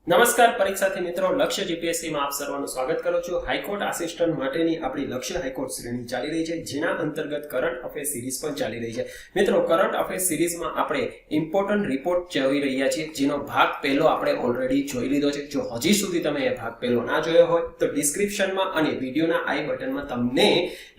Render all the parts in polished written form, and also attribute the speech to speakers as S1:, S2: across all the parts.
S1: નમસ્કાર પરીક્ષાર્થી મિત્રો, લક્ષ્ય જીપીએસસી માં આપ સર્વનું સ્વાગત કરું છું। હાઈકોર્ટ આસિસ્ટન્ટ માટેની આપણી લક્ષ્ય હાઈકોર્ટ શ્રેણી ચાલી રહી છે, જેના અંતર્ગત કરંટ અફેર સિરીઝ પણ ચાલી રહી છે। મિત્રો, કરંટ અફેર સિરીઝમાં આપણે ઇમ્પોર્ટન્ટ રિપોર્ટ જોઈ રહ્યા છીએ, જેનો ભાગ પહેલો આપણે ઓલરેડી જોઈ લીધો છે। જો હજી સુધી તમે એ ભાગ પહેલો ના જોયો હોય તો ડિસ્ક્રિપ્શનમાં અને વિડીયોના આઈ બટનમાં તમને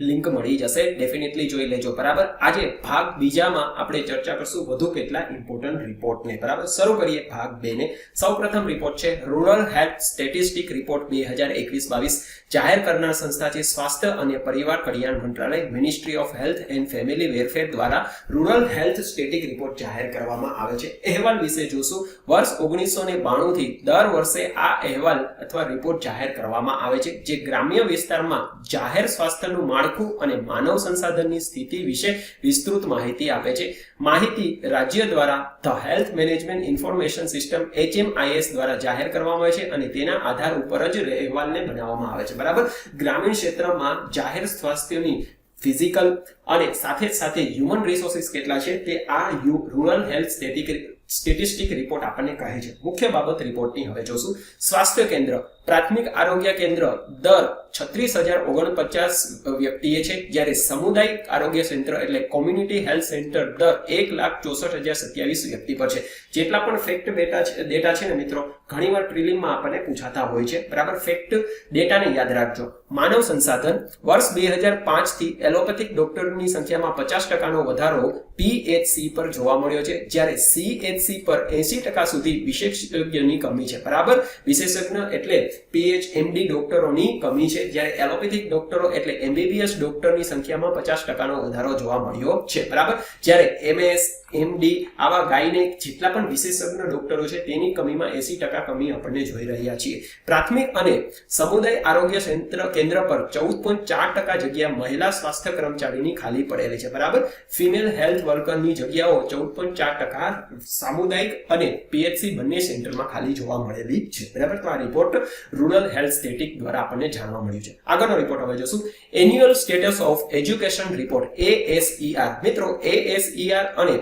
S1: લિંક મળી જશે, ડેફિનેટલી જોઈ લેજો। બરાબર, આજે ભાગ બીજામાં આપણે ચર્ચા કરશું વધુ કેટલા ઇમ્પોર્ટન્ટ રિપોર્ટને। બરાબર, શરૂ કરીએ ભાગ 2 ને। સૌપ્રથમ રિપોર્ટ છે રૂરલ હેલ્થ સ્ટેટિસ્ટિક રિપોર્ટ 2021-22 જાહેર કરનાર સંસ્થા છે સ્વાસ્થ્ય અને પરિવાર કલ્યાણ મંત્રાલય, ministry of health and family welfare દ્વારા રૂરલ હેલ્થ સ્ટેટિક રિપોર્ટ જાહેર કરવામાં આવે છે। અહેવાલ વિશે જોશું। વર્ષ 1992 થી દર વર્ષે આ અહેવાલ અથવા રિપોર્ટ જાહેર કરવામાં આવે છે, જે ગ્રામ્ય વિસ્તારમાં જાહેર સ્વાસ્થ્યનું માળખું અને માનવ સંસાધનની સ્થિતિ વિશે વિસ્તૃત માહિતી આપે છે। માહિતી રાજ્ય દ્વારા the health management information system HMIS દ્વારા જાહેર કરવામાં આવે છે અને તેના આધાર ઉપર જ અહેવાલને બનાવવામાં આવે છે। બરાબર, ગ્રામીણ ક્ષેત્રમાં જાહેર સ્વાસ્થ્યની ફિઝિકલ અને સાથે સાથે હ્યુમન રિસોર્સિસ કેટલા છે તે આ રૂરલ હેલ્થ સ્ટેટિસ્ટિક રિપોર્ટ આપણને કહે છે। મુખ્ય બાબત રિપોર્ટની હવે જોશું। સ્વાસ્થ્ય કેન્દ્ર પ્રાથમિક આરોગ્ય કેન્દ્ર દર 36,049 વ્યક્તિએ છે, જ્યારે સામુદાયિક આરોગ્ય સેન્ટર એટલે કોમ્યુનિટી હેલ્થ સેન્ટર દર 1,64,027 વ્યક્તિ પર છે। જેટલા પણ ફેક્ટ ડેટા છે ને મિત્રો, ઘણીવાર પ્રિલિમમાં આપણને પૂછાતા હોય છે। બરાબર, ફેક્ટ ડેટાને યાદ રાખજો। માનવ સંસાધન વર્ષ 2005 થી એલોપેથિક ડોક્ટરની સંખ્યામાં 50% નો વધારો PHC પર જોવા મળ્યો છે, જ્યારે CHC પર 80% સુધી વિશેષજ્ઞની કમી છે। બરાબર, વિશેષજ્ઞ એટલે PhD ડોક્ટરોની કમી છે, જ્યારે એલોપેથિક ડોક્ટરો એટલે MBBS ડોક્ટરની સંખ્યામાં 50% નો વધારો જોવા મળ્યો છે। બરાબર, જ્યારે MS MD આવા ગાયનેક જેટલા પણ વિશેષજ્ઞ ડોક્ટરો છે તેની કમીમાં 80% કમી આપણને જોઈ રહ્યા છીએ। પ્રાથમિક અને સમુદાય આરોગ્ય કેન્દ્ર પર 14.4% જગ્યા મહિલા સ્વાસ્થ્ય કર્મચારીની ખાલી પડેલી છે। બરાબર, ફિમેલ હેલ્થ વર્કરની જગ્યાઓ 14.4% સામુદાયિક અને PHC બંને સેન્ટરમાં ખાલી જોવા મળેલી છે। બરાબર, તો આ રિપોર્ટ રૂરલ હેલ્થ સ્ટેટિક દ્વારા આપણને જાણવા મળ્યું છે। આગળનો રિપોર્ટ હવે જોશું। Annual status of education report ASER। મિત્રો, ASER અને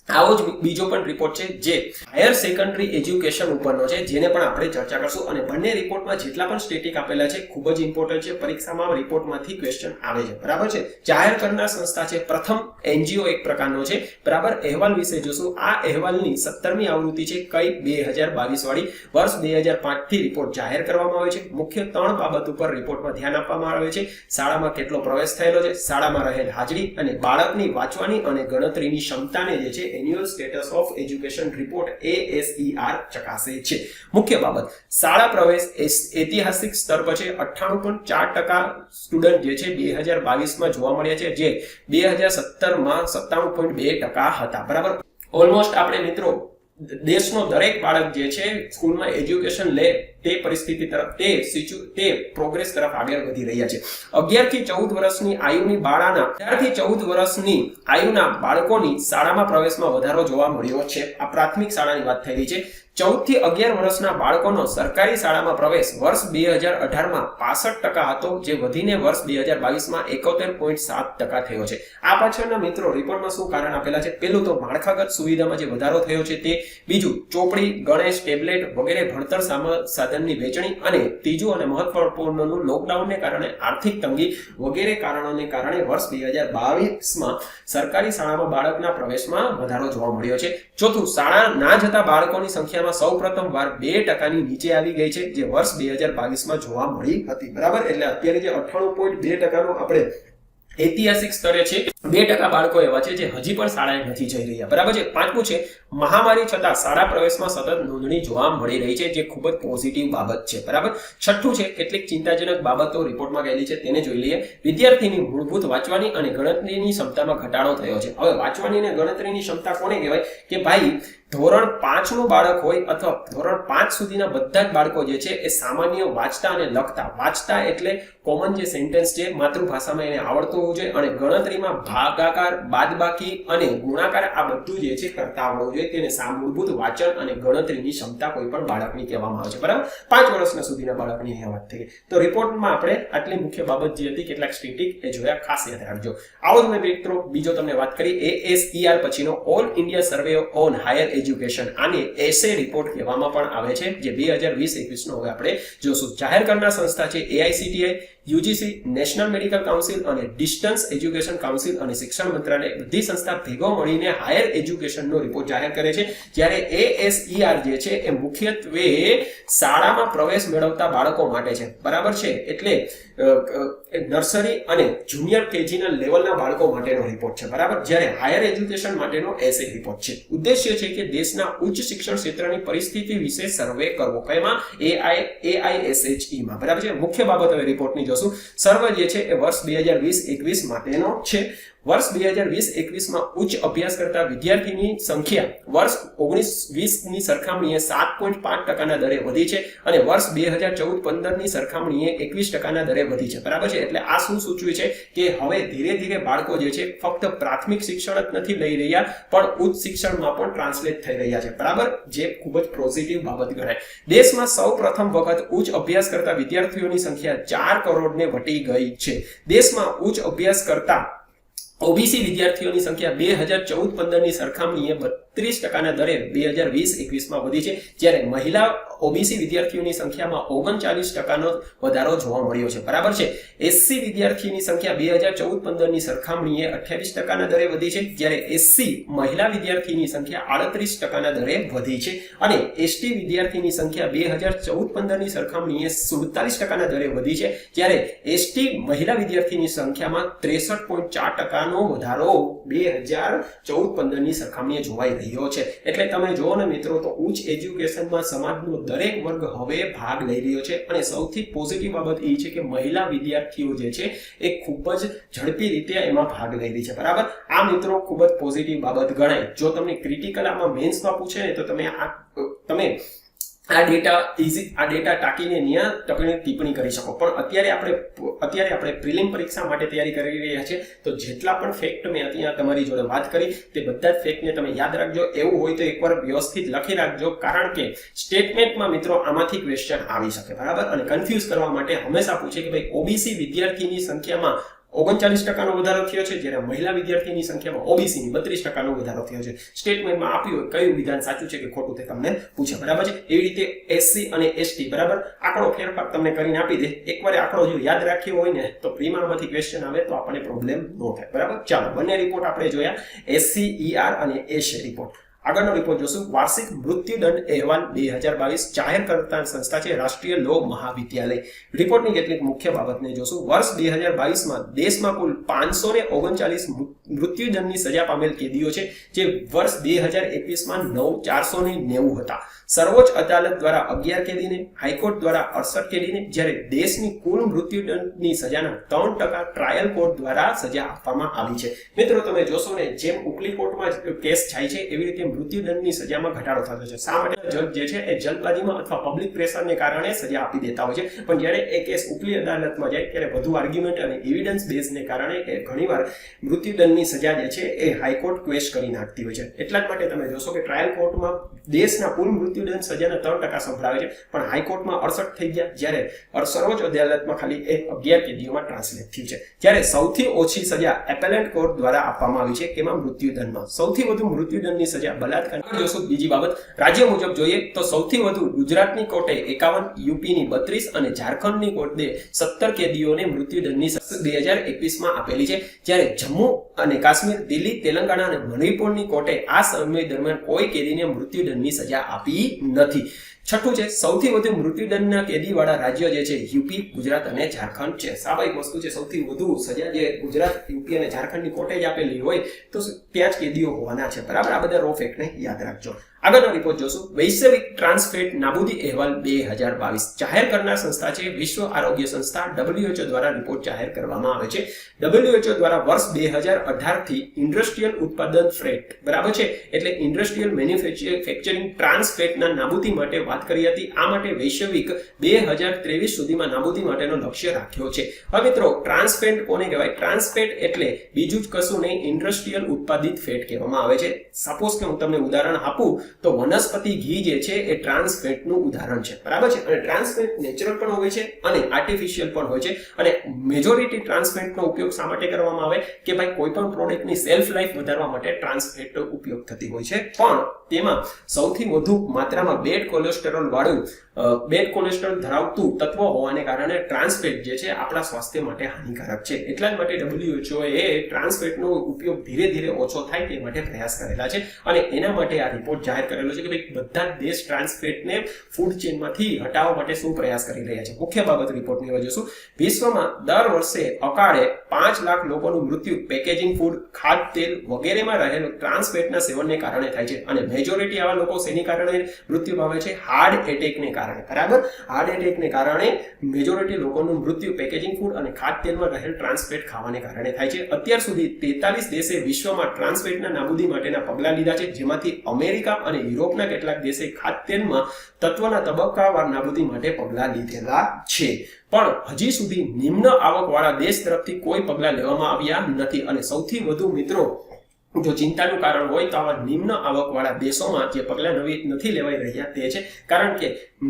S1: આવો જ બીજો પણ રિપોર્ટ છે જે હાયર સેકન્ડરી એજ્યુકેશન ઉપરનો છે, જેને પણ આપણે ચર્ચા કરશું। અને બંને રિપોર્ટમાં જેટલા પણ સ્ટેટિક આપેલા છે ખૂબ જ ઇમ્પોર્ટન્ટ છે, પરીક્ષામાં રિપોર્ટમાંથી ક્વેશ્ચન આવે છે। બરાબર છે, જાહેર કરનાર સંસ્થા છે પ્રથમ NGO એક પ્રકારનો છે। બરાબર, અહેવાલ વિશે જોશું। આ અહેવાલની 17મી આવૃત્તિ છે, કઈ 2022 વાળી। વર્ષ 2005 થી રિપોર્ટ જાહેર કરવામાં આવે છે। મુખ્ય 3 બાબત ઉપર રિપોર્ટમાં ધ્યાન આપવામાં આવે છે। શાળામાં કેટલો પ્રવેશ થયેલો છે, શાળામાં રહેલ હાજરી અને બાળકની વાંચવાની અને ગણતરીની ક્ષમતાને જે છે annual status of education report ASER ચકાસે છે। મુખ્ય બાબત શાળા પ્રવેશ ઐતિહાસિક સ્તર પર છે। 98.4% સ્ટુડન્ટ જે છે 2022માં જોવા મળ્યા છે, જે 2017માં 97.2% હતા। બરાબર, ઓલમોસ્ટ આપણે મિત્રો દેશનો દરેક બાળક જે છે સ્કૂલમાં એજ્યુકેશન લે તે પરિસ્થિતિ તરફ તે પ્રોગ્રેસ તરફ આગળ વધી રહ્યા છે। 11 થી 14 વર્ષની આયુની બાળાના 18 થી 14 વર્ષની આયુના બાળકોની શાળામાં પ્રવેશમાં વધારો જોવા મળ્યો છે। આ પ્રાથમિક શાળાની વાત થયેલી છે। 14 થી 11 વર્ષના બાળકોનો સરકારી શાળામાં પ્રવેશ વર્ષ 2018માં 65% હતો, જે વધીને વર્ષ 2022માં 71.7% થયો છે। આ પાછળના મિત્રો રિપોર્ટમાં શું કારણ આપેલા છે? પહેલું તો માળખાગત સુવિધામાં જે વધારો થયો છે તે, બીજું ચોપડી, ગણેશ, ટેબ્લેટ વગેરે ભણતર સાધનની વેચણી, અને ત્રીજું અને મહત્વપૂર્ણનું લોકડાઉનને કારણે આર્થિક તંગી વગેરે કારણોને કારણે વર્ષ 2022માં સરકારી શાળામાં બાળકના પ્રવેશમાં વધારો જોવા મળ્યો છે। ચોથું, શાળા ના જતા બાળકોની સંખ્યામાં સૌપ્રથમ વાર 2% નીચે આવી ગઈ છે, જે વર્ષ 2022માં જોવા મળી હતી। બરાબર, એટલે અત્યારે જે 98.2% નો આપણે ઐતિહાસિક સ્તરે છે, 2% બાળકો એવા છે જે હજી પણ શાળાએ નથી જઈ રહ્યા। બરાબર છે। પાંચમું છે મહામારી છતાં શાળા પ્રવેશમાં સતત નોંધણી જોવા મળી રહી છે, જે ખૂબ જ પોઝિટિવ બાબત છે। બરાબર, છઠ્ઠું છે કેટલીક ચિંતાજનક બાબતો રિપોર્ટમાં ગયેલી છે, તેને જોઈ લઈએ। વિદ્યાર્થીની મૂળભૂત વાંચવાની અને ગણતરીની ક્ષમતામાં ઘટાડો થયો છે। હવે વાંચવાની અને ગણતરીની ક્ષમતા કોને કહેવાય કે ભાઈ ધોરણ 5 નું બાળક હોય અથવા ધોરણ 5 સુધીના બધા જ બાળકો જે છે એ સામાન્ય વાંચતા અને લખતા, વાંચતા એટલે કોમન જે સેન્ટેન્સ છે માતૃભાષામાં એને આવડતું હોવું જોઈએ અને ગણતરીમાં ભાગાકાર, બાદબાકી અને ગુણાકાર આ બધું જે છે કરતા આવડવું જોઈએ. તેને મૂળભૂત વાંચન અને ગણતરીની ક્ષમતા કોઈ પણ બાળકની કહેવામાં આવે છે. બરાબર, 5 વર્ષના સુધીના બાળકની અહીંયા વાત થઈ. તો રિપોર્ટમાં આપણે આટલી મુખ્ય બાબત જે હતી કેટલાક સ્ટેટિક એ જોયા, ખાસ યાદ રાખજો. આવો જ મેં મિત્રો બીજો તમને વાત કરી ASER પછીનો all India survey on higher education. આને એસે રિપોર્ટ કહેવામાં પણ આવે છે, જે 2020-21 નો હવે આપણે જોશું. જાહેર કરનાર સંસ્થા છે AICTI, UGC, national medical council અને ડિસ્ટન્સ એજ્યુકેશન કાઉન્સિલ અને શિક્ષણ મંત્રાલય બધી સંસ્થા ભેગો મળીને હાયર એજ્યુકેશનનો રિપોર્ટ જાહેર કરે છે. જ્યારે ASER જે છે એ મુખ્યત્વે શાળામાં પ્રવેશ મેળવતા બાળકો માટે છે. બરાબર છે, એટલે નર્સરી અને જુનિયર કેજીના લેવલના બાળકો માટેનો રિપોર્ટ છે. બરાબર, જ્યારે હાયર એજ્યુકેશન માટેનો એસે રિપોર્ટ છે. ઉદ્દેશ્ય છે કે દેશના ઉચ્ચ શિક્ષણ ક્ષેત્રની પરિસ્થિતિ વિશે સર્વે કરવો. કઈમાં? AISHE માં. બરાબર છે. મુખ્ય બાબત હવે રિપોર્ટની જોશું. સર્વે જે છે એ વર્ષ 2020-21 માટેનો છે. વર્ષ 2020-21 માં ઉચ્ચ અભ્યાસ કરતા વિદ્યાર્થીની સંખ્યા વર્ષ 19-20 ની સરખામણીએ 7.5% દરે વધી છે અને વર્ષ 2014-15 ની સરખામણીએ 21% દરે વધી છે. બરાબર છે, એટલે આ શું સૂચવે છે કે હવે ધીરે ધીરે બાળકો જે છે ફક્ત પ્રાથમિક શિક્ષણ જ નથી લઈ રહ્યા, પણ ઉચ્ચ શિક્ષણમાં પણ ટ્રાન્સલેટ થઈ રહ્યા છે. બરાબર, જે ખૂબ જ પોઝિટિવ બાબત ગણાય. દેશમાં સૌ પ્રથમ વખત ઉચ્ચ અભ્યાસ કરતા વિદ્યાર્થીઓની સંખ્યા 4 કરોડને વટી ગઈ છે. દેશમાં ઉચ્ચ અભ્યાસ કરતા OBC વિદ્યાર્થીઓની સંખ્યા 2014-15 ની સરખામણીએ 32% દરે 2020-21 માં વધી છે, જ્યારે મહિલા OBC વિદ્યાર્થીઓની સંખ્યામાં 39% વધારો જોવા મળ્યો છે. બરાબર છે. SC વિદ્યાર્થીની સંખ્યા 2014-15 ની સરખામણીએ 28% દરે વધી છે, જ્યારે SC મહિલા વિદ્યાર્થીની સંખ્યા 38% દરે વધી છે અને ST વિદ્યાર્થીની સંખ્યા 2014-15 ની સરખામણીએ 47% દરે વધી છે, જ્યારે ST મહિલા વિદ્યાર્થીની સંખ્યામાં 63.4% નો વધારો 2014-15 ની સરખામણીએ જોવાઈ રહ્યો છે. એટલે તમે જુઓ ને મિત્રો, તો ઉચ્ચ એજ્યુકેશનમાં સમાજનો દરેક વર્ગ હવે ભાગ લઈ રહ્યો છે અને સૌથી પોઝિટિવ બાબત એ છે કે મહિલા વિદ્યાર્થીઓ જે છે એ ખૂબ જ ઝડપી રીતે એમાં ભાગ લઈ રહી છે. બરાબર, આ મિત્રો ખૂબ જ પોઝિટિવ બાબત ગણાય. જો તમને ક્રિટિકલ આમાં મેન્સમાં પૂછે ને તો તમે આ ડેટા ટાંકીને ન્યા ટિપ્પણી કરી શકો. પણ અત્યારે આપણે પ્રિલિમ પરીક્ષા માટે તૈયારી કરી રહ્યા છીએ, તો જેટલા પણ ફેક્ટ મેં અત્યારે તમારી જોડે વાત કરી તે બધા જ ફેક્ટને તમે યાદ રાખજો. એવું હોય તો એકવાર વ્યવસ્થિત લખી રાખજો, કારણ કે સ્ટેટમેન્ટમાં મિત્રો આમાંથી ક્વેશ્ચન આવી શકે. બરાબર, અને કન્ફ્યુઝ કરવા માટે હંમેશા પૂછે કે ભાઈ OBC વિદ્યાર્થીની સંખ્યામાં 39% વધારો થયો છે, જ્યારે મહિલા વિદ્યાર્થીની સંખ્યામાં OBC ની 32% વધારો થયો છે. સ્ટેટમેન્ટમાં આપ્યું હોય કયું વિધાન સાચું છે કે ખોટું તે તમને પૂછે. બરાબર છે. એવી રીતે SC અને ST બરાબર આંકડો ફેરફાર તમને કરીને આપી દે. એકવાર આંકડો જો યાદ રાખ્યો હોય ને તો પ્રીમામાંથી ક્વેશ્ચન આવે તો આપણને પ્રોબ્લેમ ન થાય. બરાબર, ચાલો બંને રિપોર્ટ આપણે જોયા, SCER અને એશે રિપોર્ટ. આગળનો રિપોર્ટ જોશું. વાર્ષિક મૃત્યુદંડ અહેવાલ 2022 જાહેર કરતા સંસ્થા છે રાષ્ટ્રીય લો મહાવિદ્યાલય. રિપોર્ટની કેટલીક મુખ્ય બાબતને જોશું. વર્ષ 2022 માં દેશમાં કુલ 539 મૃત્યુદંડની સજા પામેલ કેદીઓ છે, જે વર્ષ 2021 માં 490 હતા. સર્વોચ્ચ અદાલત દ્વારા 11 કેદીને, હાઈકોર્ટ દ્વારા 68 કેદીને, જ્યારે દેશની કુલ મૃત્યુદંડની સજાના 3% ટ્રાયલ કોર્ટ દ્વારા સજા આપવામાં આવી છે. મિત્રો તમે જોશો ને, જેમ ઉપલી કોર્ટમાં કેસ જાય છે એવી રીતે મૃત્યુદંડની સજામાં ઘટાડો થતો છે. શા માટે? જજ જે છે એ જલ્દબાજીમાં અથવા પબ્લિક પ્રેશરને કારણે સજા આપી દેતા હોય છે, પણ જ્યારે એ કેસ ઉપલી અદાલતમાં જાય ત્યારે વધુ આર્ગ્યુમેન્ટ અને એવિડન્સ બેઝને કારણે ઘણીવાર મૃત્યુદંડની સજા જે છે એ હાઈકોર્ટ ક્વેશ કરી નાખતી હોય છે. એટલા જ માટે તમે જોશો કે ટ્રાયલ કોર્ટમાં દેશના કુલ મૃત્યુદંડ સજાના 3% સંભળાવે છે, પણ હાઈકોર્ટમાં 68 થઈ ગયા, જ્યારે સર્વોચ્ચ અદાલતમાં ખાલી 11 કેદીઓમાં ટ્રાન્સલેટ થયું છે. જ્યારે સૌથી ઓછી સજા એપેલેન્ટ કોર્ટ દ્વારા આપવામાં આવી છે, કેમાં? મૃત્યુદંડમાં. સૌથી વધુ મૃત્યુદંડની સજા બલાત્કાર. જોશું બીજી બાબત, રાજ્ય મુજબ જોઈએ તો સૌથી વધુ ગુજરાતની કોર્ટે 51, યુપીની 32 અને ઝારખંડની કોર્ટે 17 કેદીઓને મૃત્યુદંડની સજા 2021 માં આપેલી છે, જ્યારે જમ્મુ અને કાશ્મીર, દિલ્હી, તેલંગાણા અને મણિપુરની કોર્ટે આ સમય દરમિયાન કોઈ કેદીને મૃત્યુદંડની સજા આપી નથી. છઠ્ઠું છે, સૌથી વધુ મૃત્યુદંડના કેદીવાળા રાજ્યો જે છે યુપી, ગુજરાત અને ઝારખંડ છે. સ્વાભાવિક વસ્તુ છે, સૌથી વધુ સજા જે ગુજરાત, યુપી અને ઝારખંડની કોર્ટે જ આપેલી હોય તો ત્યાં જ કેદીઓ હોવાના છે. બરાબર, આ બધા રો ફેક્ટને યાદ રાખજો. આગળનો રિપોર્ટ જોશું વૈશ્વિક ટ્રાન્સફેટ નાબૂદી અહેવાલ 2022 જાહેર કરનાર સંસ્થા છે વિશ્વ આરોગ્ય સંસ્થા WHO દ્વારા રિપોર્ટ જાહેર કરવામાં આવે છે. WHO દ્વારા વર્ષ 2018 થી ઇન્ડસ્ટ્રીયલ ઉત્પાદન ફેટ બરાબર છે એટલે ઇન્ડસ્ટ્રીયલ મેન્યુફેક્ચરિંગ ટ્રાન્સફેટના નાબૂદી માટે વાત કરી હતી. આ માટે વૈશ્વિક 2023 સુધીમાં નાબૂદી માટેનો લક્ષ્ય રાખ્યો છે. હવે મિત્રો ટ્રાન્સફેટ કોને કહેવાય? ટ્રાન્સફેટ એટલે બીજું જ કશું નહીં, ઇન્ડસ્ટ્રીયલ ઉત્પાદિત ફેટ કહેવામાં આવે છે. સપોઝ કે હું તમને ઉદાહરણ આપું તો વનસ્પતિ ઘી જે છે એ ટ્રાન્સફેટનું ઉદાહરણ છે બરાબર છે. અને ટ્રાન્સફેટ નેચરલ પણ હોય છે અને આર્ટિફિશિયલ પણ હોય છે. અને મેજોરિટી ટ્રાન્સફેટનો ઉપયોગ શા માટે કરવામાં આવે કે ભાઈ કોઈ પણ પ્રોડક્ટની સેલ્ફ લાઈફ વધારવા માટે ટ્રાન્સફેટનો ઉપયોગ થતી હોય છે. પણ તેમાં સૌથી વધુ માત્રામાં બેડ કોલેસ્ટ્રોલ ધરાવતું તત્વ હોવાને કારણે ટ્રાન્સફેટ જે છે આપણા સ્વાસ્થ્ય માટે હાનિકારક છે. એટલા જ માટે WHO એ ટ્રાન્સફેટનો ઉપયોગ ધીરે ધીરે ઓછો થાય તે માટે પ્રયાસ કરેલા છે અને એના માટે આ રિપોર્ટ જાહેર કરેલો છે કે ભાઈ બધા જ દેશ ટ્રાન્સફેટને ફૂડ ચેનમાંથી હટાવવા માટે શું પ્રયાસ કરી રહ્યા છે. મુખ્ય બાબત રિપોર્ટની વજહ શું વિશ્વમાં દર વર્ષે અકાળે 5 લાખ લોકોનું મૃત્યુ પેકેજિંગ ફૂડ, ખાદ્ય તેલ વગેરેમાં રહેલું ટ્રાન્સફેટના સેવનને કારણે થાય છે. અને મેજોરિટી આવા લોકો શેની કારણે મૃત્યુ પામે છે? હાર્ટ એટેકને કારણે. બરાબર, હાર્ટ એટેકને કારણે મેજોરિટી લોકોનું મૃત્યુ પેકેજિંગ ફૂડ અને ખાદ્ય તેલમાં રહેલ ટ્રાન્સફેટ ખાવાને કારણે થાય છે. અત્યાર સુધી 43 દેશે વિશ્વમાં ટ્રાન્સફેટના નાબૂદી માટેના પગલાં લીધા છે, જેમાંથી અમેરિકા અને યુરોપના કેટલાક દેશે ખાદ્ય તેલમાં તત્વના તબક્કાવાર નાબૂદી માટે પગલાં લીધેલા છે. પણ હજી સુધી નિમ્ન આવકવાળા દેશ તરફથી કોઈ પગલાં લેવામાં આવ્યા નથી. અને સૌથી વધુ મિત્રો જો ચિંતાનું કારણ હોય તો આવા નિમ્ન આવકવાળા દેશોમાં જે પગલાં નથી લેવાઈ રહ્યા તે છે. કારણ કે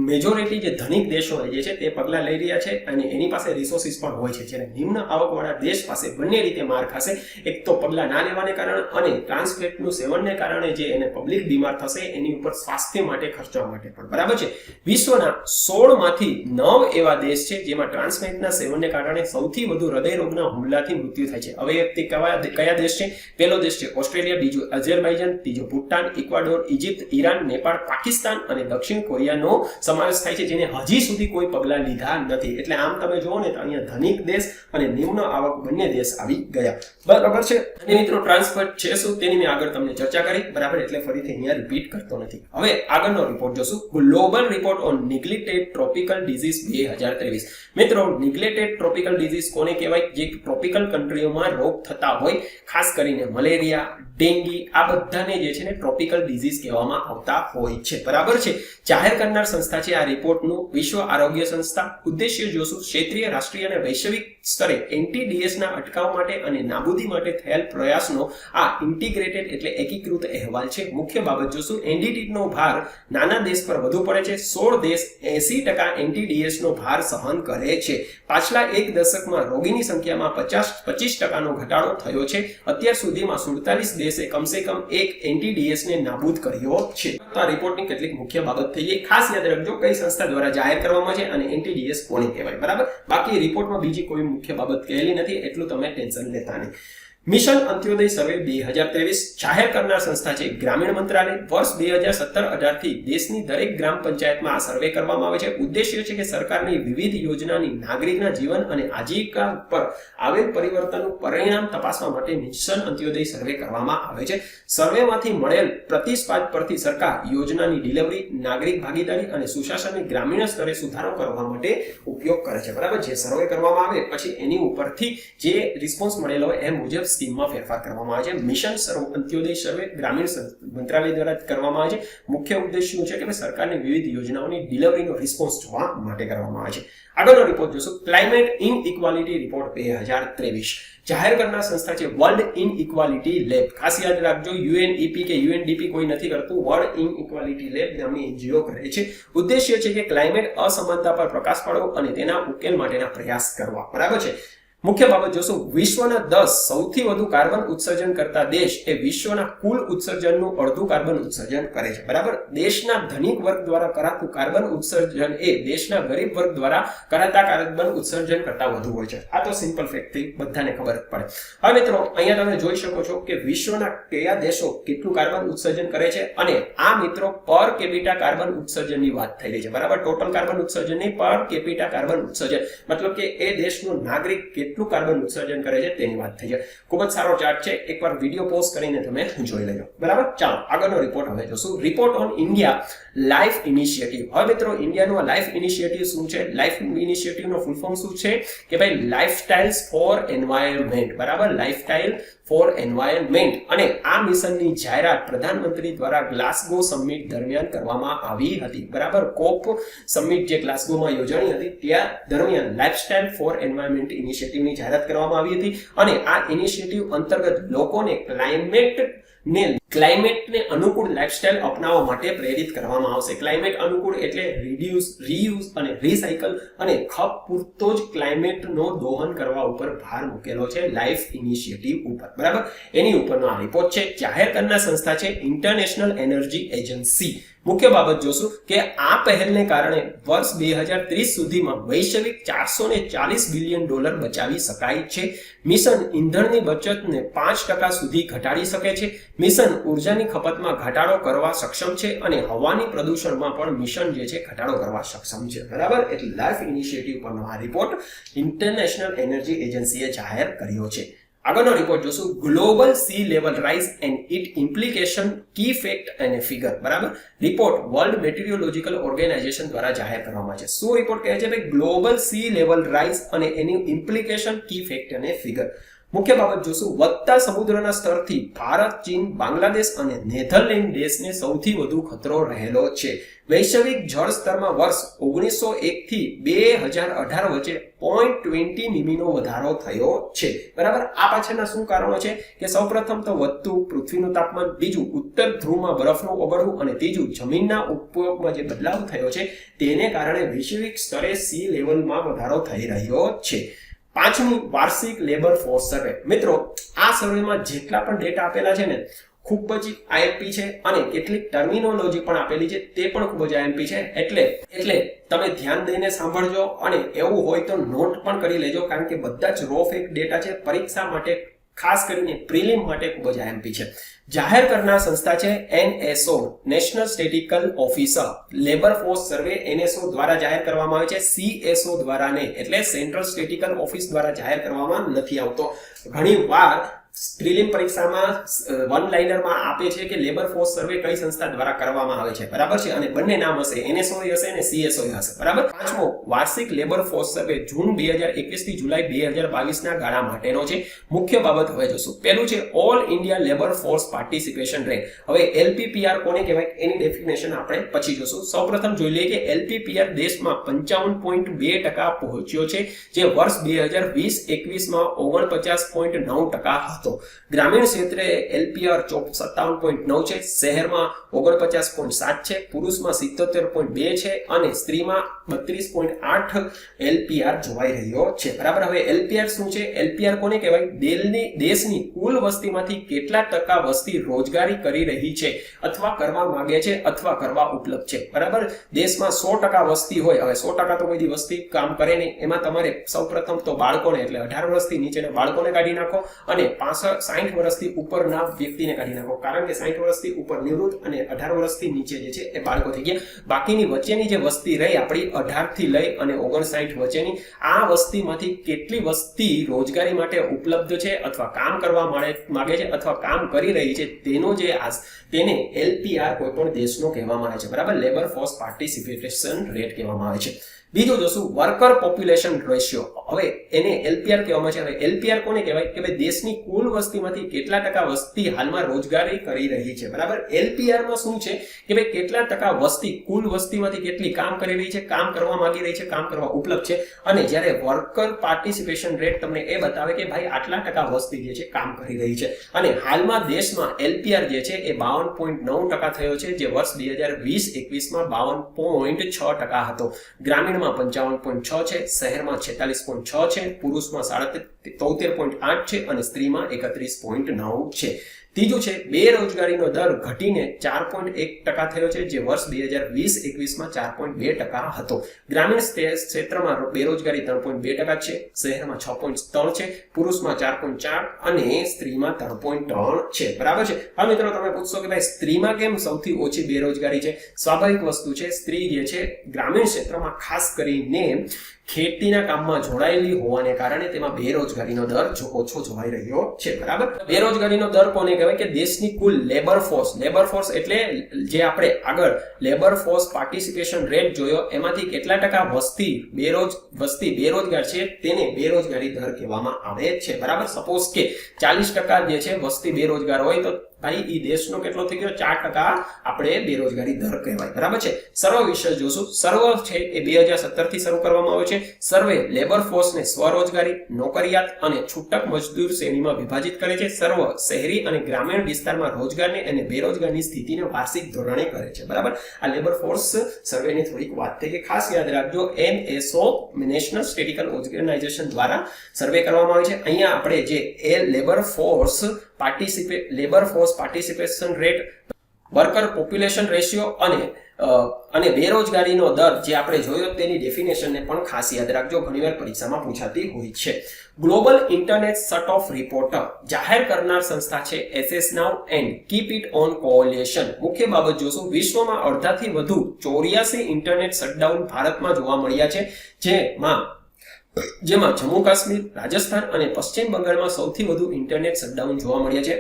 S1: મેજોરિટી જે ધનિક દેશો જે છે તે પગલાં લઈ રહ્યા છે અને એની પાસે રિસોર્સિસ પણ હોય છે. જ્યારે નિમ્ન આવકવાળા દેશ પાસે બંને રીતે માર ખાશે. એક તો પગલાં ના લેવાને કારણે અને ટ્રાન્સફેટનું સેવનને કારણે જે એને પબ્લિક બીમાર થશે એની ઉપર સ્વાસ્થ્ય માટે ખર્ચવા માટે પણ. બરાબર છે. વિશ્વના 16 માંથી 9 એવા દેશ છે જેમાં ટ્રાન્સફેટના સેવનને કારણે સૌથી વધુ હૃદયરોગના હુમલાથી મૃત્યુ થાય છે. હવે તે કયા દેશ છે? પહેલો દેશ છે ઓસ્ટ્રેલિયા, બીજો અઝરબાઈજાન, ત્રીજો Bhutan, equator, Egypt, Iran, Nepal, Pakistan અને દક્ષિણ કોરિયાનો સમાવેશ થાય છે જેને હજી સુધી કોઈ પગલાં લીધા નથી. એટલે આમ તમે જુઓ ને તો અહીંયા ધનિક દેશ અને નિમ્ન આવક બંને દેશ આવી ગયા. બરાબર છે. અને મિત્રો ટ્રાન્સફેટ છે શું તેની મેં આગળ તમને ચર્ચા કરી. બરાબર, એટલે ફરીથી અહીંયા રિપીટ કરતો નથી. હવે આગળનો રિપોર્ટ જોશું global report on neglected tropical disease 2023. મિત્રો નિગ્લેક્ટેડ ટ્રોપિકલ ડિઝીઝ કોને કહેવાય? જે ટ્રોપિકલ કન્ટ્રીઓમાં રોગ થતા હોય, ખાસ કરીને મલેરિયા, ડેન્ગી, આ બધાને જે છે ને ટ્રોપિકલ ડિઝીઝ કહેવામાં આવતા હોય છે. બરાબર છે. જાહેર કરનાર સંસ્થા છે આ રિપોર્ટનું વિશ્વ આરોગ્ય સંસ્થા. ઉદ્દેશ્ય જોશું ક્ષેત્રીય, રાષ્ટ્રીય અને વૈશ્વિક સ્તરે NTDs ના અટકાવ માટે અને નાબૂદી માટે થયેલ પ્રયાસનો આ ઇન્ટિગ્રેટેડ એટલે એકીકૃત અહેવાલ છે. મુખ્ય બાબત જોશું NTD નો ભાર નાના દેશ પર વધુ પડે છે. 16 દેશ 80% NTDs નો ભાર સહન કરે છે. પાછલા એક દશકમાં રોગીની સંખ્યામાં 25% ઘટાડો થયો છે. અત્યાર સુધીમાં 47 દેશે કમસે કમ એક NTDs ને નાબૂદ કર્યો છે. તો આ રિપોર્ટની કેટલીક મુખ્ય બાબત થઈ ગઈ. ખાસ યાદ રાખજો કઈ સંસ્થા દ્વારા જાહેર કરવામાં છે અને NTDs કોને કહેવાય. બરાબર, બાકી રિપોર્ટમાં બીજી કોઈ મુખ્ય બાબત કહેલી નથી, એટલું તમે ટેન્શન લેતા નહીં. મિશન અંત્યોદય સર્વે 2023 જાહેર કરનાર સંસ્થા છે ગ્રામીણ મંત્રાલય. વર્ષ 2017-18 થી દેશની દરેક ગ્રામ પંચાયતમાં આ સર્વે કરવામાં આવે છે. ઉદ્દેશ્ય છે કે સરકારની વિવિધ યોજનાની નાગરિકના જીવન અને આજીવિકા પર આવેલ પરિવર્તનનું પરિણામ તપાસવા માટે મિશન અંત્યોદય સર્વે કરવામાં આવે છે. સર્વેમાંથી મળેલ પ્રતિસાદ પરથી સરકાર યોજનાની ડિલિવરી, નાગરિક ભાગીદારી અને સુશાસનની ગ્રામીણ સ્તરે સુધારો કરવા માટે ઉપયોગ કરે છે. બરાબર, જે સર્વે કરવામાં આવે પછી એની ઉપરથી જે રિસ્પોન્સ મળેલો હોય એ મુજબ સ્કીમમાં ફેરફાર કરવામાં આવે છે. મિશન અંત્યોદય સર્વે ગ્રામીણ મંત્રાલય દ્વારા કરવામાં આવે છે. મુખ્ય ઉદ્દેશ શું છે કે સરકારની વિવિધ યોજનાઓની ડિલિવરીનો રિસ્પોન્સ જોવા માટે કરવામાં આવે છે. આગળનો રિપોર્ટ જોશું ક્લાઇમેટ ઇનઇક્વાલિટી રિપોર્ટ 2023. જાહેર કરનાર સંસ્થા છે વર્લ્ડ ઇનઇક્વાલિટી લેબ. ખાસ યાદ રાખજો UNEP કે UNDP કોઈ નથી કરતું, વર્લ્ડ ઇનઇક્વાલિટી લેબ નામની NGO કરે છે. ઉદ્દેશ્ય છે કે ક્લાઇમેટ અસમાનતા પર પ્રકાશ પાડવો અને તેના ઉકેલ માટેના પ્રયાસ કરવા. બરાબર છે. મુખ્ય બાબત જોશું વિશ્વના 10 સૌથી વધુ કાર્બન ઉત્સર્જન કરતા દેશ એ વિશ્વના કુલ ઉત્સર્જનનું અડધું કાર્બન ઉત્સર્જન કરે છે. બરાબર, દેશના ધનિક વર્ગ દ્વારા કરાતું કાર્બન ઉત્સર્જન એ દેશના ગરીબ વર્ગ દ્વારા કરાતા કાર્બન ઉત્સર્જન કરતા વધુ હોય છે. આ તો સિમ્પલ ફેક્ટ થી બધાને ખબર પડે. હવે મિત્રો અહીંયા તમે જોઈ શકો છો કે વિશ્વના કયા દેશો કેટલું કાર્બન ઉત્સર્જન કરે છે અને આ મિત્રો પર કેપિટા કાર્બન ઉત્સર્જનની વાત થઈ રહી છે. બરાબર, ટોટલ કાર્બન ઉત્સર્જન નહીં, પર કેપિટા કાર્બન ઉત્સર્જન મતલબ કે એ દેશનો નાગરિક કેટલું કાર્બન ઉત્સર્જન કરે છે તેની વાત થઈ છે. ખૂબ જ સારો ચાર્ટ છે, એકવાર વિડીયો પોઝ કરીને તમે જોઈ લેજો. બરાબર, ચાલો આગળનો રિપોર્ટ હવે જોશું. Report on India life initiative. હવે મિત્રો ઇન્ડિયાનો લાઈફ ઇનિશિયેટિવ શું છે? લાઈફ ઇનિશિયેટિવનો ફૂલ ફોર્મ શું છે કે ભાઈ લાઇફસ્ટાઇલ્સ ફોર એન્વાયરમેન્ટ. બરાબર, લાઇફસ્ટાઇલ ફોર એન્વાયરમેન્ટ. અને આ મિશનની જાહેરાત પ્રધાનમંત્રી દ્વારા ગ્લાસગો સમિટ દરમિયાન કરવામાં આવી હતી. બરાબર, કોપ સમિટ જે ગ્લાસગોમાં યોજાણી હતી ત્યાં દરમિયાન લાઇફસ્ટાઇલ ફોર એન્વાયરમેન્ટ ઇનિશિયેટિવની જાહેરાત કરવામાં આવી હતી. અને આ ઇનિશિયેટિવ અંતર્ગત લોકોને ક્લાઇમેટને અનુકૂળ લાઇફસ્ટાઇલ અપનાવવા માટે પ્રેરિત કરવામાં આવશે. ક્લાઇમેટ અનુકૂળ એટલે રિડ્યુસ, રીયુઝ અને રીસાયકલ અને ખપ પૂરતો જ ક્લાઇમેટનો દોહન કરવા ઉપર ભાર મૂકેલો છે લાઈફ ઇનિશિયેટિવ ઉપર. બરાબર, એની ઉપરનો આ રિપોર્ટ છે. જાહેર કરનાર સંસ્થા છે ઇન્ટરનેશનલ એનર્જી એજન્સી. મુખ્ય બાબત જોશું કે આ પહેલને કારણે વર્ષ 2030 સુધીમાં વૈશ્વિક $440 બિલિયન બચાવી શકાય છે. મિશન ઈંધણની બચતને 5% સુધી ઘટાડી શકે છે. મિશન ઉર્જાની ખપતમાં ઘટાડો કરવા સક્ષમ છે અને હવાની પ્રદૂષણમાં પણ મિશન જે છે ઘટાડો કરવા સક્ષમ છે. બરાબર, એટલે લાઈફ ઇનિશિયેટિવ પરનો આ રિપોર્ટ ઇન્ટરનેશનલ એનર્જી એજન્સીએ જાહેર કર્યો છે. આગળનો રિપોર્ટ જોશું. Global sea level rise and it implication, key fact અને ફિગર. બરાબર, રિપોર્ટ વર્લ્ડ મેટીરિયોલોજીકલ ઓર્ગેનાઇઝેશન દ્વારા જાહેર કરવામાં છે. શું રિપોર્ટ કહે છે? ભાઈ ગ્લોબલ સી લેવલ રાઇઝ અને એની ઇમ્પ્લિકેશન, કી ફેક્ટ અને ફિગર. મુખ્ય બાબત જોશું. વધતા સમુદ્રના સ્તરથી ભારત, ચીન, બાંગ્લાદેશ અને નેધરલેન્ડ દેશને સૌથી વધુ ખતરો રહેલો છે. વૈશ્વિક જળ સ્તરમાં વર્ષ 1901 થી 2018 વચ્ચે 0.20 મીમીનો વધારો થયો છે. બરાબર, આ પાછળના શું કારણો છે કે સૌપ્રથમ તો વધતું પૃથ્વીનું તાપમાન, બીજું ઉત્તર ધ્રુવમાં બરફનું ઓગળવું અને ત્રીજું જમીનના ઉપયોગમાં જે બદલાવ થયો છે તેને કારણે વૈશ્વિક સ્તરે સી લેવલમાં વધારો થઈ રહ્યો છે. પાંચમું, વાર્ષિક લેબર ફોર્સ સર્વે. મિત્રો આ સર્વેમાં જેટલા પણ ડેટા આપેલા છે ને ખૂબ જ આઈએમપી છે અને કેટલીક ટર્મિનોલોજી પણ આપેલી છે તે પણ ખૂબ જ આઈએમપી છે. એટલે તમે ધ્યાન દઈને સાંભળજો અને એવું હોય તો નોટ પણ કરી લેજો, કારણ કે બધા જ રો ફેક ડેટા છે. પરીક્ષા માટે ખાસ કરીને પ્રિલિમ માટે ખૂબ જ આઈએમપી છે. જાહેર કરનાર સંસ્થા છે NSO, national statical officer. Labour force survey NSO દ્વારા જાહેર કરવામાં આવે છે, CSO દ્વારા નહીં. એટલે સેન્ટ્રલ સ્ટેટિકલ ઓફિસ દ્વારા જાહેર કરવામાં નથી આવતો. ઘણી વાર પ્રિલિમ પરીક્ષામાં વન લાઇનરમાં આપે છે કે લેબર ફોર્સ સર્વે કઈ સંસ્થા દ્વારા કરવામાં આવે છે. બરાબર છે, અને બંને નામ હશે, NSO હશે અને CSO હશે. બરાબર. પાંચમો, વાર્ષિક લેબર ફોર્સ સર્વે જૂન 2021 થી જુલાઈ 2022 ના ગાળા માટેનો છે. મુખ્ય બાબત હવે જોશું. પહેલું છે all India labour force participation rate. હવે LPPR કોને કહેવાય એની ડેફિનેશન આપણે પછી જોશું. સૌપ્રથમ જોઈ લઈએ કે LPPR દેશમાં 55.2% પહોંચ્યો છે, જે વર્ષ 2020-21 માં 49.9% હતો. ગ્રામીણ ક્ષેત્રે LPR 57.9 છે, શહેરમાં 49.7 છે, પુરુષમાં 77.2 છે અને સ્ત્રીમાં 32.8 LPR જોવાઈ રહ્યો છે. બરાબર, હવે LPR શું છે? LPR કોને કહેવાય? દેશની કુલ વસ્તીમાંથી કેટલા ટકા વસ્તી રોજગારી કરી રહી છે અથવા કરવા માંગે છે અથવા કરવા ઉપલબ્ધ છે. બરાબર, દેશમાં 100% વસ્તી હોય, હવે 100% તો કોઈ વસ્તી કામ કરે નહીં, એમાં તમારે સૌપ્રથમ તો બાળકોને એટલે 18 વર્ષથી નીચેના બાળકોને કાઢી નાખો અને 60 વર્ષથી ઉપરના વ્યક્તિને કાઢી નાખો, કારણ કે 60 વર્ષથી ઉપર નિવૃત્ત અને 18 વર્ષથી નીચે જે છે એ બાળકો થઈ ગયા. બાકીની વચ્ચેની જે વસ્તી રહી આપણી 18 થી લઈ અને 59 વચ્ચેની, આ વસ્તીમાંથી કેટલી વસ્તી રોજગારી માટે ઉપલબ્ધ છે અથવા કામ કરવા માંગે છે અથવા કામ કરી રહી છે તેને LPR કોઈ પણ દેશનો કહેવામાં આવે છે. બરાબર, લેબર ફોર્સ પાર્ટિસિપેશન રેટ કહેવામાં આવે છે. બીજું જોશું વર્કર પોપ્યુલેશન રેશિયો. હવે એને LPR કહેવામાં છે. હવે LPR કોને કહેવાય કે ભાઈ દેશની કુલ વસ્તીમાંથી કેટલા ટકા વસ્તી હાલમાં રોજગારી કરી રહી છે. બરાબર, LPR માં શું છે કે ભાઈ કેટલા ટકા વસ્તી કુલ વસ્તીમાંથી કેટલી કામ કરી રહી છે, કામ કરવા માંગી રહી છે, કામ કરવા ઉપલબ્ધ છે. અને જ્યારે વર્કર પાર્ટિસિપેશન રેટ તમને એ બતાવે કે ભાઈ આટલા ટકા વસ્તી જે છે કામ કરી રહી છે. અને હાલમાં દેશમાં LPR જે છે એ 52.9% થયો છે, જે વર્ષ 2020-21 માં 52.6% હતો. ગ્રામીણમાં 55.6 છે, શહેરમાં 46.6 છે, પુરુષમાં 73.8 છે અને સ્ત્રીમાં 31.9 છે. ત્રીજું છે બેરોજગારીનો દર ઘટીને 4.1% થયો છે, જે વર્ષ 2020-21 માં 4.2% હતો. ગ્રામીણ ક્ષેત્રમાં બેરોજગારી 3.2% છે, શહેરમાં 6.3 છે, પુરુષમાં 4.4 અને સ્ત્રીમાં 3.3 છે. બરાબર છે. હવે મિત્રો તમે પૂછશો કે ભાઈ સ્ત્રીમાં કેમ સૌથી ઓછી બેરોજગારી છે? સ્વાભાવિક વસ્તુ છે, સ્ત્રી જે છે ગ્રામીણ ક્ષેત્રમાં ખાસ કરીને ખેતીના કામમાં જોડાયેલી હોવાને કારણે તેમાં બેરોજગારીનો દર ઓછો જોવાઈ રહ્યો છે, બરાબર. બેરોજગારીનો દર કોને કહેવાય કે દેશની કુલ લેબર ફોર્સ એટલે જે આપણે આગળ લેબર ફોર્સ પાર્ટિસિપેશન રેટ જોયો એમાંથી કેટલા ટકા વસ્તી બેરોજગાર છે તેને બેરોજગારી દર કહેવામાં આવે છે, બરાબર. સપોઝ કે 40% જે છે વસ્તી બેરોજગાર હોય તો ભાઈ ઈ દેશનો કેટલો થઈ ગયો 4% આપણે બેરોજગારી દર કહેવાય, બરાબર છે. સર્વે વિશે જોશું. સર્વે છે એ 2017 થી શરૂ કરવામાં આવ્યો છે. સર્વે લેબર ફોર્સને સ્વરોજગારી, નોકરિયાત અને છૂટક મજદૂર શ્રેણીમાં વિભાજિત કરે છે. સર્વે શહેરી અને ગ્રામીણ વિસ્તારમાં રોજગારની અને બેરોજગારની સ્થિતિને વાર્ષિક ધોરણે કરે છે, બરાબર. આ લેબર ફોર્સ સર્વેની થોડીક વાત થઈ કે ખાસ યાદ રાખજો, NSO નેશનલ સ્ટેટિસ્ટિકલ ઓર્ગેનાઇઝેશન દ્વારા સર્વે કરવામાં આવે છે. અહીંયા આપણે જે labour force participation rate, worker population ratio અને બેરોજગારીનો દર જે આપણે જોયો તેની ડેફિનેશનને પણ ખાસ યાદ રાખજો, ઘણીવાર પરીક્ષામાં પૂછાતી હોય છે. Global internet shut off report જાહેર કરનાર સંસ્થા છે access now and keep it on coalition. મુખ્ય બાબત જોશું, વિશ્વમાં અડધાથી વધુ 84 ઇન્ટરનેટ શટડાઉન ભારતમાં જોવા મળ્યા છે, જેમાં જમ્મુ કાશ્મીર, રાજસ્થાન અને પશ્ચિમ બંગાળમાં સૌથી વધુ ઇન્ટરનેટ શટડાઉન જોવા મળ્યા છે.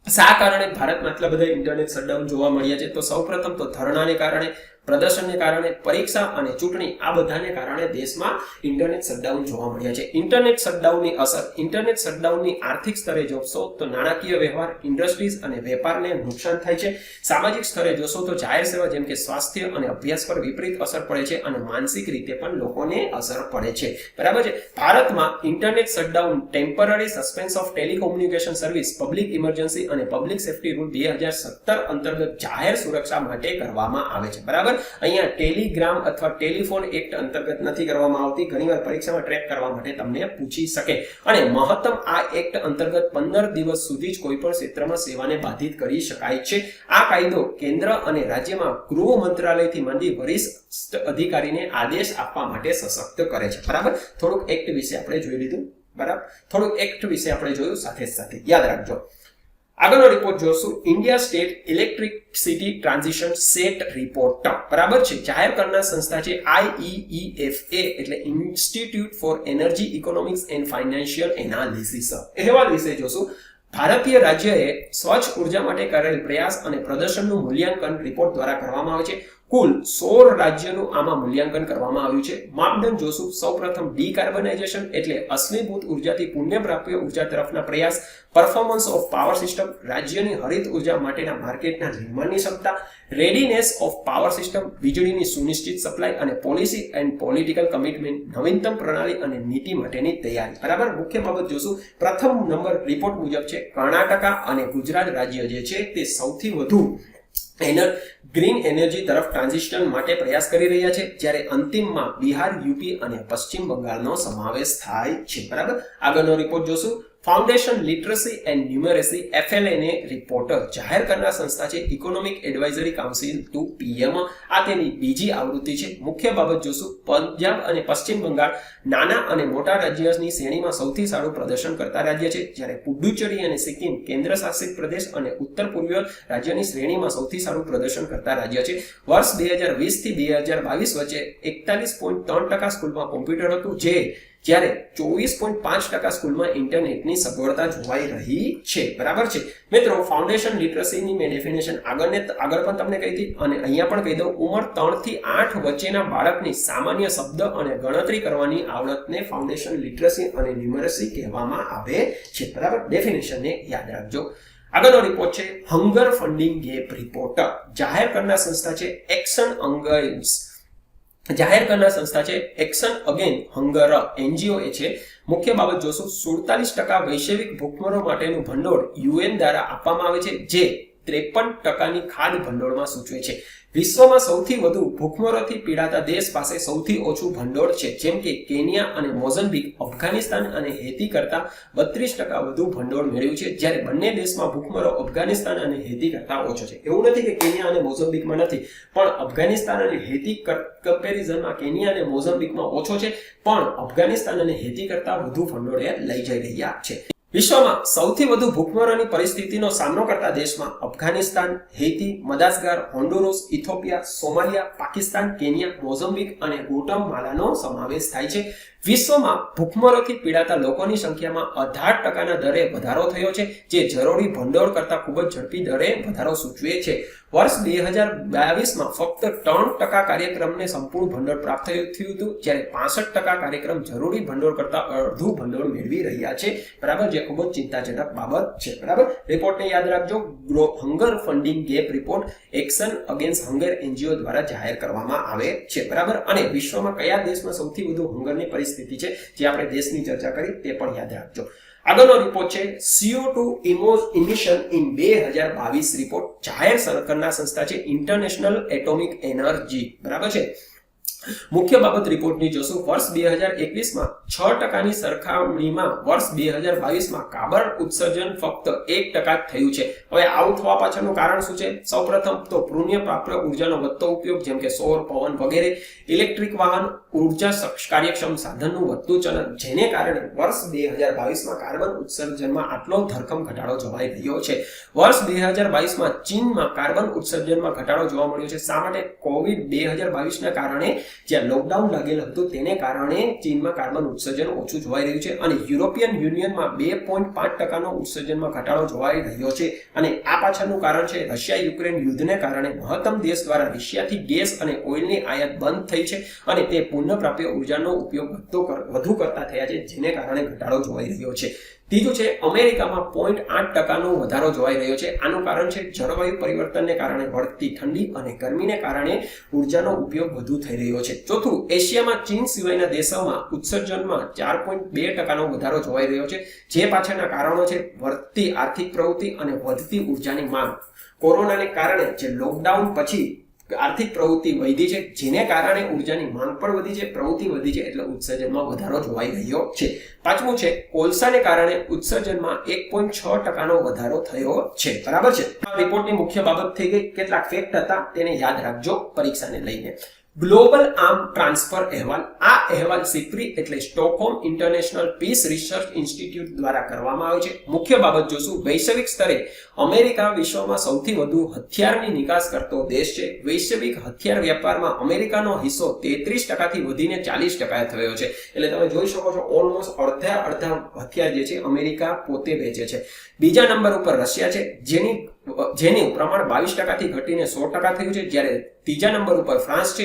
S1: શા કારણે ભારતમાં આટલા બધા ઇન્ટરનેટ શટડાઉન જોવા મળ્યા છે? તો સૌપ્રથમ તો ધરણાને કારણે, પ્રદર્શનને કારણે, પરીક્ષા અને ચૂંટણી આ બધાને કારણે દેશમાં ઇન્ટરનેટ શટડાઉન જોવા મળ્યા છે. ઇન્ટરનેટ શટડાઉનની અસર, ઇન્ટરનેટ શટડાઉનની આર્થિક સ્તરે જોશો તો નાણાકીય વ્યવહાર, ઇન્ડસ્ટ્રીઝ અને વેપારને નુકસાન થાય છે. સામાજિક સ્તરે જોશો તો જાહેર સેવા જેમ કે સ્વાસ્થ્ય અને અભ્યાસ પર વિપરીત અસર પડે છે અને માનસિક રીતે પણ લોકોને અસર પડે છે, બરાબર છે. ભારતમાં internet shutdown temporary suspense of telecommunication service, public emergency અને પબ્લિક સેફ્ટી રૂલ 2017 અંતર્ગત જાહેર સુરક્ષા માટે કરવામાં આવે છે, બરાબર. અહીંયા ટેલિગ્રામ અથવા ટેલિફોન એક્ટ અંતર્ગત નથી કરવામાં આવતી, ઘણીવાર પરીક્ષામાં ટ્રેક કરવા માટે તમને પૂછી શકે. અને મહત્તમ આ એક્ટ અંતર્ગત 15 દિવસ સુધી જ કોઈ પણ ક્ષેત્રમાં સેવાને બાધિત કરી શકાય છે. આ કાયદો કેન્દ્ર અને રાજ્યમાં ગૃહ મંત્રાલયથી માંડી વરિષ્ઠ અધિકારીને આદેશ આપવા માટે સશક્ત કરે છે, બરાબર. થોડુંક એક્ટ વિશે આપણે જોઈ લીધું, બરાબર. થોડુંક એક્ટ વિશે આપણે જોયું, સાથે સાથે યાદ રાખજો. આગળનો રિપોર્ટ જોશું, India state electricity transition set report, બરાબર છે. જાહેર કરનાર સંસ્થા છે IEEFA એટલે institute for energy economics and financial analysis. અહેવાલ વિશે જોશું. ભારતીય રાજ્યએ સ્વચ્છ ઉર્જા માટે કરેલ પ્રયાસ અને પ્રદર્શનનું મૂલ્યાંકન રિપોર્ટ દ્વારા કરવામાં આવે છે. કુલ 16 રાજ્યોનું આમાં મૂલ્યાંકન કરવામાં આવ્યું છે. માપદંડ જોશું. સૌપ્રથમ ડીકાર્બનાઇઝેશન એટલે અશ્મિભૂત ઉર્જાથી પુનઃપ્રાપ્ય ઉર્જા તરફના પ્રયાસ, પરફોર્મન્સ ઓફ પાવર સિસ્ટમ, રાજ્યની હરિત ઉર્જા માટેના માર્કેટના નિર્માણની ક્ષમતા, રેડીનેસ ઓફ પાવર સિસ્ટમ, વીજળીની સુનિશ્ચિત સપ્લાય અને પોલિસી એન્ડ પોલિટિકલ કમિટમેન્ટ, નવીનતમ પ્રણાલી અને નીતિ માટેની તૈયારી, બરાબર. મુખ્ય બાબત જોશું. પ્રથમ નંબર રિપોર્ટ મુજબ છે કર્ણાટક અને ગુજરાત રાજ્ય જે છે તે સૌથી વધુ ગ્રીન એનર્જી તરફ ટ્રાન્ઝિશન માટે પ્રયાસ કરી રહ્યા છે, જ્યારે અંતિમમાં બિહાર, યુપી અને પશ્ચિમ બંગાળનો સમાવેશ થાય છે, બરાબર. આગળનો રિપોર્ટ જોશું. Foundation literacy and numeracy FLA ને રિપોર્ટ જાહેર કરનાર સંસ્થા છે economic advisory council to PM. આ તેની બીજી આવૃત્તિ છે. મુખ્ય બાબત જોશું. પંજાબ અને પશ્ચિમ બંગાળ નાના અને મોટા રાજ્યની શ્રેણીમાં સૌથી સારું પ્રદર્શન કરતા રાજ્ય છે, જ્યારે પુડુચેરી અને સિક્કિમ કેન્દ્ર શાસિત પ્રદેશ અને ઉત્તર પૂર્વીય રાજ્યની શ્રેણીમાં સૌથી સારું પ્રદર્શન કરતા રાજ્ય છે. વર્ષ 2020 થી 2022 વચ્ચે 41.3% સ્કૂલમાં કોમ્પ્યુટર હતું, જ્યારે 24.5% સ્કૂલમાં ઇન્ટરનેટની સગવડતા જોવાઈ રહી છે, બરાબર છે. મિત્રો, ફાઉન્ડેશન લિટરસીની મેં ડેફિનેશન આગળ પણ તમને કહી હતી અને અહીંયા પણ કહી દઉં. ઉંમર 3 થી 8 વચ્ચેના બાળકની સામાન્ય શબ્દ અને ગણતરી કરવાની આવડતને ફાઉન્ડેશન લિટરસી અને ન્યુમરસી કહેવામાં આવે છે, બરાબર. ડેફિનેશનને યાદ રાખજો. આગળનો રિપોર્ટ છે હંગર ફંડિંગ ગેપ રિપોર્ટ. જાહેર કરનાર સંસ્થા છે એક્શન અગેન હંગર, NGO છે. મુખ્ય બાબત જોશું. 47% વૈશ્વિક ભૂખમરો માટેનું ભંડોળ UN દ્વારા આપવામાં આવે છે, જે 53%ની ખાદ્ય ભંડોળમાં સૂચવે છે. વિશ્વમાં સૌથી વધુ ભૂખમરોથી પીડાતા દેશ પાસે સૌથી ઓછું ભંડોળ છે, જેમ કે કેન્યા અને મોઝમ્બિક અફઘાનિસ્તાન અને હેતી કરતા 32% વધુ ભંડોળ મેળવ્યું છે, જ્યારે બંને દેશમાં ભૂખમરો અફઘાનિસ્તાન અને હેતી કરતા ઓછો છે. એવું નથી કે કેન્યા અને મોઝમ્બિકમાં નથી, પણ અફઘાનિસ્તાન અને હેતી કમ્પેરિઝનમાં કેન્યા અને મોઝમ્બિકમાં ઓછો છે, પણ અફઘાનિસ્તાન અને હેતી કરતા વધુ ભંડોળ લઈ જઈ રહ્યા છે. વિશ્વમાં સૌથી વધુ ભૂખમરોની પરિસ્થિતિનો સામનો કરતા દેશમાં Afghanistan, Haiti, Madagascar, Honduras, Ethiopia, Somalia, Pakistan, Kenya, Mozambique અને ગ્વાટેમાલાનો સમાવેશ થાય છે. વિશ્વમાં ભૂખમરોથી પીડાતા લોકોની સંખ્યામાં 18% દરે વધારો થયો છે, જે જરૂરી ભંડોળ કરતાં ખૂબ જ ઝડપી દરે વધારો સૂચવે છે. વર્ષ 2022માં ફક્ત 3% કાર્યક્રમને સંપૂર્ણ ભંડોળ પ્રાપ્ત થયું હતું, જ્યારે 65% કાર્યક્રમ જરૂરી ભંડોળ કરતાં અડધું ભંડોળ મેળવી રહ્યા છે. બરાબર, જે ખૂબ જ ચિંતાજનક બાબત છે. બરાબર, રિપોર્ટને યાદ રાખજો. Hunger funding gap report action against hunger NGO દ્વારા જાહેર કરવામાં આવે છે. બરાબર, અને વિશ્વમાં કયા દેશમાં સૌથી વધુ હંગરની પરિસ્થિતિ છે, જે આપણે દેશની ચર્ચા કરી તે પણ યાદ રાખજો. આગળનો રિપોર્ટ છે CO2 ઇમિશન ઇન 2022 રિપોર્ટ. જાહેર સરકારના સંસ્થા છે ઇન્ટરનેશનલ એટોમિક એનર્જી. બરાબર છે. મુખ્ય બાબત રિપોર્ટની જોશું. વર્ષ 2021માં 6%ની સરખામણીમાં વર્ષ 2022માં કાર્બન ઉત્સર્જન ફક્ત 1% જ થયું છે. હવે આવું થવા પાછળનું કારણ શું છે? સૌપ્રથમ તો પુનઃપ્રાપ્ય ઉર્જાનો વધતો ઉપયોગ, જેમ કે સૌર, પવન વગેરે, ઇલેક્ટ્રિક વાહન, ઉર્જા કાર્યક્ષમ સાધનનું વધતું ચલણ, જેને કારણે વર્ષ 2022માં કાર્બન ઉત્સર્જનમાં આટલો ધરખમ ઘટાડો જોવાઈ રહ્યો છે. વર્ષ 2022માં ચીનમાં કાર્બન ઉત્સર્જનમાં ઘટાડો જોવા મળ્યો છે. શા માટે? કોવિડ 2022ના કારણે જ્યાં લોકડાઉન લાગેલું હતું તેને કારણે ચીનમાં કાર્બન ઉત્સર્જન ઓછું જોવાઈ રહ્યું છે, અને યુરોપિયન યુનિયનમાં 2.5%નો ઉત્સર્જનમાં ઘટાડો જોવાઈ રહ્યો છે. અને આ પાછળનું કારણ છે રશિયા યુક્રેન યુદ્ધને કારણે મહત્તમ દેશ દ્વારા રશિયાથી ગેસ અને ઓઇલની આયાત બંધ થઈ છે, અને તે પુનઃપ્રાપ્ય ઉર્જાનો ઉપયોગ વધુ કરતા થયા છે, જેને કારણે ઘટાડો જોવાઈ રહ્યો છે. ત્રીજું છે અમેરિકામાં 0.8%નો વધારો જોવાઈ રહ્યો છે. આનું કારણ છે જળવાયુ પરિવર્તનને કારણે વધતી ઠંડી અને ગરમીને કારણે ઉર્જાનો ઉપયોગ વધુ થઈ રહ્યો છે. ચોથું, એશિયામાં ચીન સિવાયના દેશોમાં ઉત્સર્જનમાં 4.2%નો વધારો જોવાઈ રહ્યો છે. જે પાછળના કારણો છે વધતી આર્થિક પ્રવૃત્તિ અને વધતી ઉર્જાની માંગ. કોરોનાને કારણે જે લોકડાઉન પછી આર્થિક પ્રવૃત્તિ વધી છે, જેને કારણે ઉર્જાની માંગ પણ વધી છે, પ્રવૃત્તિ વધી છે, એટલે ઉત્સર્જનમાં વધારો જોવાઈ રહ્યો છે. પાંચમું છે કોલસાને કારણે ઉત્સર્જનમાં 1.6%નો વધારો થયો છે. બરાબર છે. આ રિપોર્ટની મુખ્ય બાબત થઈ ગઈ. કેટલાક ફેક્ટ હતા તેને યાદ રાખજો પરીક્ષાને લઈને. ગ્લોબલ આર્મ ટ્રાન્સફર અહેવાલ. આ અહેવાલ સિપ્રી એટલે Stockholm international peace research institute દ્વારા કરવામાં આવે છે. મુખ્ય બાબત જોશું. વૈશ્વિક સ્તરે અમેરિકા વિશ્વમાં સૌથી વધુ હથિયારની નિકાસ કરતો દેશ છે. વૈશ્વિક હથિયાર વેપારમાં અમેરિકાનો હિસ્સો 33%થી વધીને 40% થયો છે. એટલે તમે જોઈ શકો છો ઓલમોસ્ટ અડધા હથિયાર જે છે અમેરિકા પોતે વેચે છે. બીજા નંબર ઉપર રશિયા છે, જેનું પ્રમાણ 22%થી ઘટીને 16% થયું છે, જ્યારે ત્રીજા નંબર ઉપર ફ્રાન્સ છે,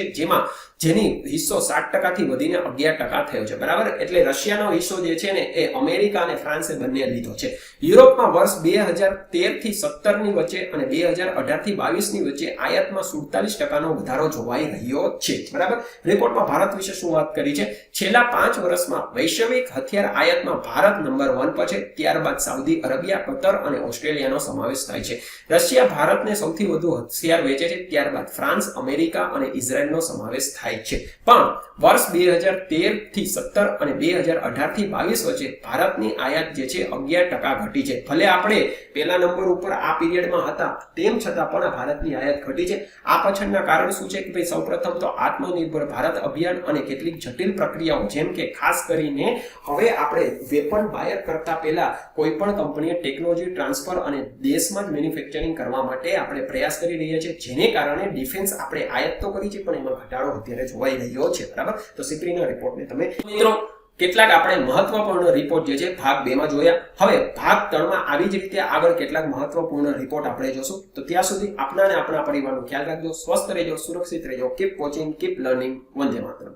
S1: જેની હિસ્સો 7%થી વધીને 11% થયો છે. બરાબર, એટલે રશિયાનો હિસ્સો જે છે ને એ અમેરિકા અને ફ્રાન્સે બંને લીધો છે. યુરોપમાં વર્ષ 2013 થી 17 ની વચ્ચે અને 2018 થી 22 ની વચ્ચે આયાતમાં 47%નો વધારો જોવાઈ રહ્યો છે. બરાબર, રિપોર્ટમાં ભારત વિશે શું વાત કરી છે? છેલ્લા 5 વર્ષમાં વૈશ્વિક હથિયાર આયાતમાં ભારત નંબર 1 પર છે. ત્યારબાદ સાઉદી અરેબિયા, કતર અને ઓસ્ટ્રેલિયાનો સમાવેશ થાય છે. રશિયા ભારતને સૌથી વધુ હથિયાર વેચે છે. ત્યારબાદ ફ્રાન્સ, અમેરિકા અને ઇઝરાયલનો સમાવેશ થાય છે. પણ વર્ષ 2013 થી 17 અને 2018 થી 22 વચ્ચે ભારતની આયાત જે છે 11% ઘટી છે. ભલે આપણે પહેલા નંબર ઉપર આ પીરિયડમાં હતા, તેમ છતાં પણ ભારતની આયાત ઘટી છે. આ પાછળના કારણ શું છે કે ભાઈ સૌપ્રથમ તો આત્મનિર્ભર ભારત અભિયાન અને કેટલીક જટિલ પ્રક્રિયાઓ, જેમ કે ખાસ કરીને હવે આપણે વેપન બાયર કરતા પહેલા કોઈ પણ કંપનીએ ટેકનોલોજી ટ્રાન્સફર અને દેશમાં જ મેન્યુફેક્ચરિંગ કરવા માટે આપણે પ્રયાસ કરી રહ્યા છીએ, જેને કારણે ડિફેન્સ આપણે આયાત તો કરી છે પણ એમાં ઘટાડો અત્યારે જોવાઈ રહ્યો છે. બરાબર, તો સિપ્રીના રિપોર્ટને તમે મિત્રો કેટલાક આપણે મહત્વપૂર્ણ રિપોર્ટ જે છે ભાગ 2 માં જોયા. હવે ભાગ 3 માં આવી જ રીતે આગળ કેટલાક મહત્વપૂર્ણ રિપોર્ટ આપણે જોશું. તો ત્યાં સુધી આપના અને આપણા પરિવારનો ખ્યાલ રાખજો. સ્વસ્થ રહેજો, સુરક્ષિત રહેજો. Keep watching, keep learning. વંદે માતરમ.